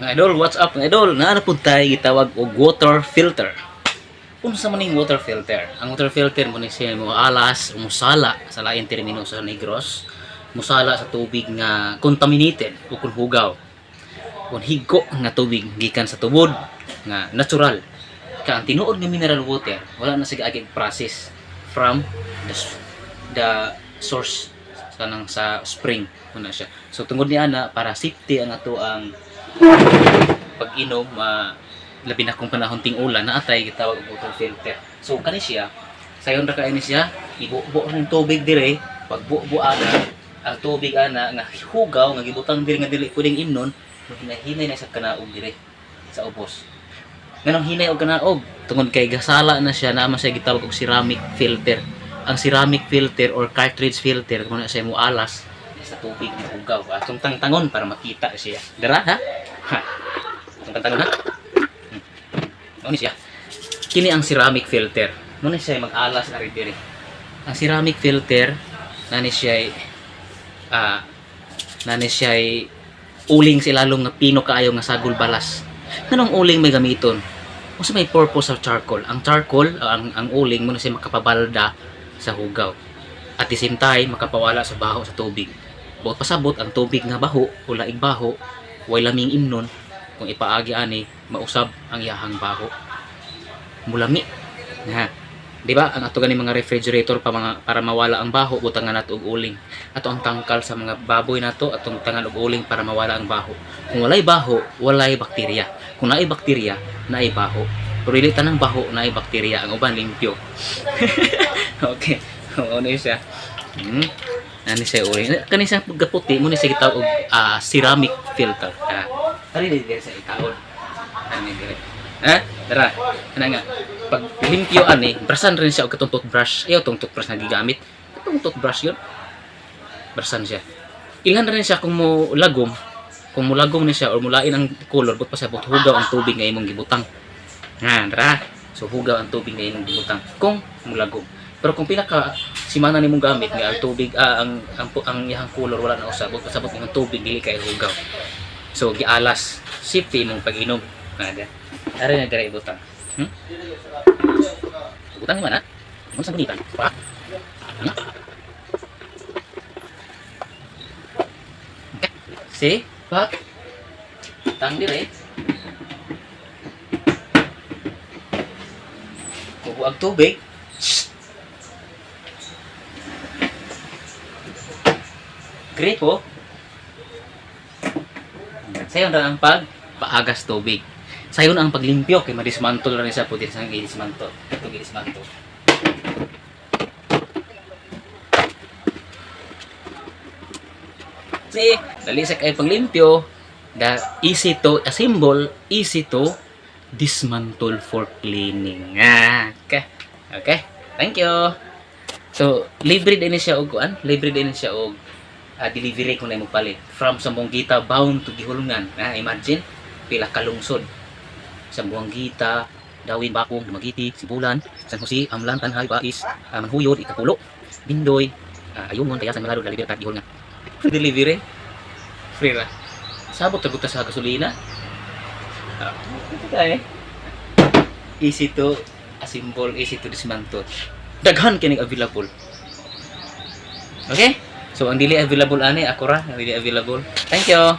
Mga idol, what's up mga idol? Naana po tayo gitawag og water filter. Unsa man ning water filter? Ang water filter mo ni siya mo alas, musala sa lain termino sa Negros, musala sa tubig nga contaminated o kun hugaw. Kun higko nga tubig gikan sa tubod nga natural. Ka ang tinuod nga mineral water, wala na sig agig process from the source kanang sa spring una siya. So tungod ni ana para safety ang ato ang pag-inom, labi na kung panahon ting ulan na atay gitawag og water filter. So kani siya, sayon ra kaini siya, ibubo ng tubig dire, pagbubo ana ang tubig ana nga hugaw nga gibutang dire nga dili pwedeng imnon, hinay na sa kanaog dire sa ubos. Nganong hinay og kanaog tungod kay gasala na siya, naman siya gitawag og ceramic filter. Ang ceramic filter or cartridge filter kung na siya mo alas sa tubig ni hugaw. Atong tangtangon para makita siya. Dara ha? Ha. Atong tangtangon ha? Ano siya? Kini ang ceramic filter. Muna siya mag-alas na rin diri. Ang ceramic filter nani siya uling sa ilalong nga pino kaayo nga sagol balas. Kanang uling may gamiton? Kung may purpose of charcoal. Ang charcoal, ang uling muna siya makapabalda sa hugaw. At the same time, makapawala sa baho sa tubig. Bukod pasabot ang tubig nga baho o laig baho, way laming imnon, kung ipaagi ani, mausab ang iyahang baho. Mulami. Ha. Di ba? Ang ato gani mga refrigerator para mawala ang baho, butangan nato og uling. Ato ang tangkal sa mga baboy nato, atong tangan og uling para mawala ang baho. Kung walay baho, walay bakterya. Kung naay bakterya, naay baho. Pero dili tanang baho naay bakterya, ang uban limpyo. Okay. Ano siya? Nani siya uling. Kani siya gaputi mo ni siya gitawag og ceramic filter. Ari dire sa itaon. Ani dire. Ha? Tara. Ana nga. Pag limpyo ani, brasan rin siya og katong toothbrush. Ayaw tong toothbrush na gigamit. Katong toothbrush yun. Brasan siya. Ilhan rin siya kung mo lagom. Kung mo lagom ni siya or mulain ang color, but pasabot hugaw ang tubig nga imong gibutang. Ha, tara. So hugaw ang tubig nga imong gibutang kung mulagom. Pero kung pinaka simana nimong gamit nga ang tubig ang iyang color wala na usab, pasabot imong tubig dili kay hugaw. So gialas, safety imong pag-inom. Ada. Ari na dire ibutang. Ibutang man ha? Mo sa bunitan. Pa. Okay. See? Pa. Tang dire. Kuha ang tubig. Gripo. Sayon ra ang paagas tubig. Sayon ang paglimpyo kay madismantle ra ni sa puti sa dismantle. Ito dismantle. See, dali sa kay paglimpyo, easy to assemble, easy to dismantle for cleaning. Okay. Okay. Thank you. So, libre din siya og kuan, libre din siya og delivery kung na mo palit from Sambuanga bound to Gihulungan. Imagine pila kalungsod. Sambuanga, Dawin, Bakong, Dumaguete, Sibulan, San Jose, Amlan, Tanhay, Bais, Manhuyod, Ikapulo, Bindoy, Ayungon, Tayasan, Malado, Dalibertad, Gihulungan. Delivery free ra. Sabot ra buta sa gasolina. Okay. Easy to assemble, easy to dismantle. Daghan kining available. Okay? So ang dili available ani ako ra, ang dili available. Thank you.